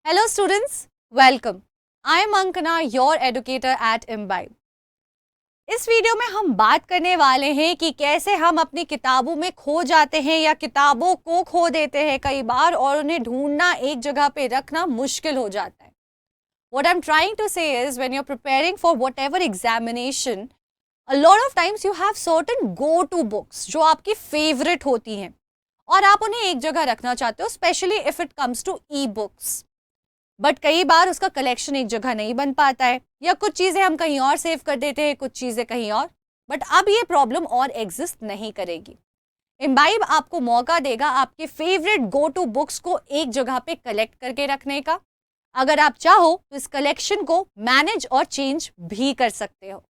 Hello students, welcome. I am Ankana, your educator at Imbibe. इस video में हम बात करने वाले हैं कि कैसे हम अपनी किताबों में खो जाते हैं या किताबों को खो देते हैं कई बार और उन्हें ढूंढना एक जगह पे रखना मुश्किल हो जाता है. What I'm trying to say is when you're preparing for whatever examination, a lot of times you have certain go-to books जो आपकी favorite होती हैं और आप उन्हें एक जगह रखना चाहते हो, especially if it comes to e-books. But कई बार उसका कलेक्शन एक जगह नहीं बन पाता है या कुछ चीज़ें हम कहीं और सेव कर देते हैं, कुछ चीज़ें कहीं और. बट अब ये प्रॉब्लम और एग्जिस्ट नहीं करेगी. इम्बाइब आपको मौका देगा आपके फेवरेट गो टू बुक्स को एक जगह पे कलेक्ट करके रखने का. अगर आप चाहो तो इस कलेक्शन को मैनेज और चेंज भी कर सकते हो.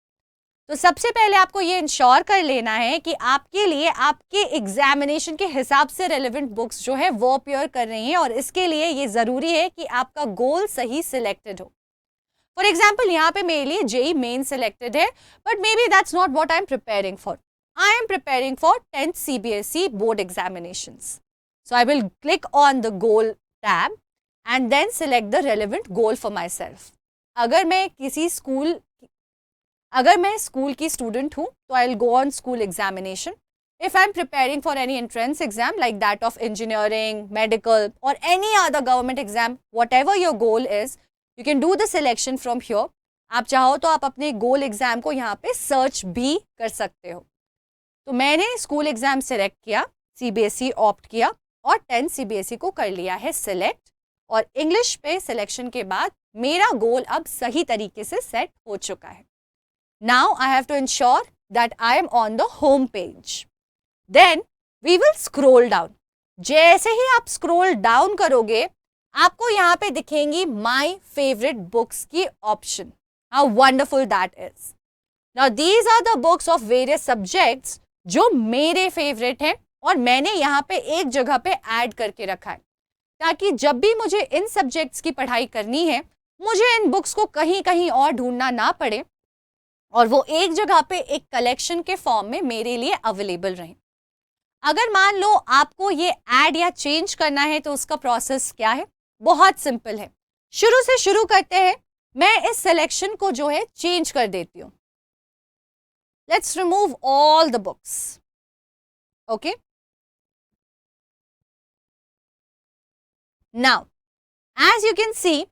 तो सबसे पहले आपको ये इंश्योर कर लेना है कि आपके लिए आपके एग्जामिनेशन के हिसाब से रेलेवेंट बुक्स जो है वो अपीयर कर रही हैं और इसके लिए ये ज़रूरी है कि आपका गोल सही सिलेक्टेड हो. फॉर एग्जाम्पल यहाँ पे मेरे लिए जेई मेन सिलेक्टेड है but maybe that's not what I am preparing for. I am preparing for 10th CBSE board examinations. So I will click on the goal tab and then select the relevant goal for myself. अगर मैं school की student हूँ तो I will go on school examination. If I am preparing for any entrance exam like that of engineering, medical और any other government exam, what ever your goal is, you can do the selection from here. आप चाहो तो आप अपने गोल exam को यहाँ पे search भी कर सकते हो. तो मैंने स्कूल एग्जाम सेलेक्ट किया, CBSE ऑप्ट किया और 10th CBSE को कर लिया है सिलेक्ट. और इंग्लिश पे सिलेक्शन के बाद मेरा गोल अब सही तरीके से सेट हो चुका है. Now I have to ensure that I am on the home page. Then we will scroll down. जैसे ही आप scroll down करोगे आपको यहाँ पे दिखेंगी My Favorite Books की option. How wonderful that is. Now these are the books of various subjects जो मेरे favorite हैं और मैंने यहाँ पे एक जगह पे add करके रखा है ताकि जब भी मुझे इन subjects की पढ़ाई करनी है मुझे इन books को कहीं कहीं और ढूंढना ना पड़े और वो एक जगह पे एक कलेक्शन के फॉर्म में मेरे लिए अवेलेबल रहें. अगर मान लो आपको ये ऐड या चेंज करना है तो उसका प्रोसेस क्या है? बहुत सिंपल है. शुरू से शुरू करते हैं. मैं इस सिलेक्शन को जो है चेंज कर देती हूँ. Let's remove all the books. Okay, now as you can see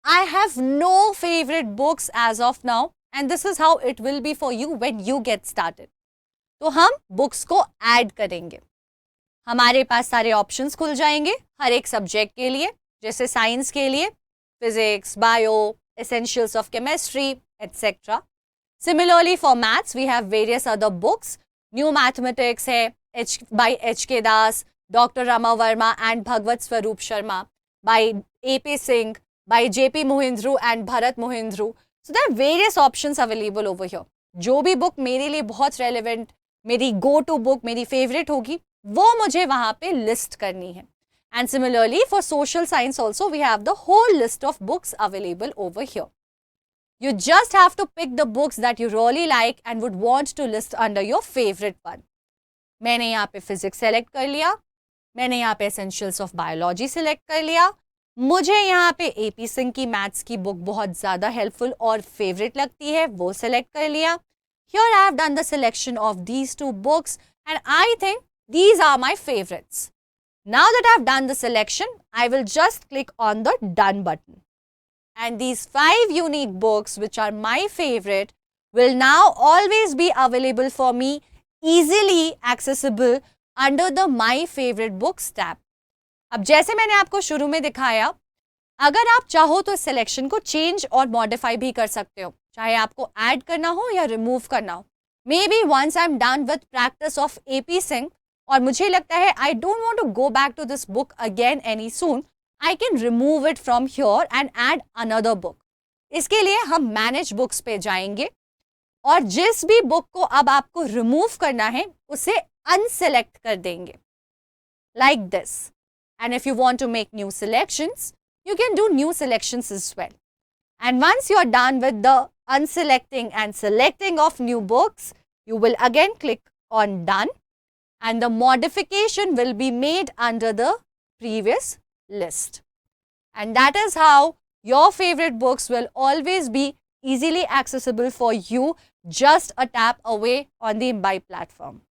I have no favourite books as of now and this is how it will be for you when you get started. तो हम books को add करेंगे. हमारे पास सारे options खुल जाएंगे हर एक subject के लिए, जैसे साइंस के लिए physics, bio, essentials of chemistry etcetera. Similarly for maths we have various other books. New mathematics है by H.K. Das, doctor Rama Verma and Bhagwat Swaroop Sharma, by A.P. Singh, by J.P. Mohindru and Bharat Mohindru. So there are various options available over here. जो भी book मेरे लिए बहुत relevant, मेरी go to book, मेरी favourite होगी, वो मुझे वहाँ पे लिस्ट करनी है. And similarly for social science also we have the whole list of books available over here. You just have to pick the books that you really like and would want to list under your favorite one. मैंने यहाँ पे physics select कर लिया, मैंने यहाँ पे essentials of biology select कर लिया. मुझे यहाँ पे AP सिंह की मैथ्स की बुक बहुत ज़्यादा हेल्पफुल और फेवरेट लगती है, वो सेलेक्ट कर लिया. Here I have done the selection of these two books and I think these are my favorites. Now that I have done the selection, I will just click on the done button. And these 5 unique books which are my favorite will now always be available for me, easily accessible under the My Favorite Books tab. अब जैसे मैंने आपको शुरू में दिखाया, अगर आप चाहो तो सिलेक्शन को चेंज और मॉडिफाई भी कर सकते हो, चाहे आपको ऐड करना हो या रिमूव करना हो. Maybe once I am done with practice of AP Singh और मुझे लगता है I don't want to go back to this book again any soon, I can remove it from here and add another book. इसके लिए हम manage books पे जाएंगे और जिस भी बुक को अब आपको रिमूव करना है उसे अनसेलेक्ट कर देंगे like this. And if you want to make new selections, you can do new selections as well. And once you are done with the unselecting and selecting of new books, you will again click on done and the modification will be made under the previous list. And that is how your favorite books will always be easily accessible for you, just a tap away on the Imbibe platform.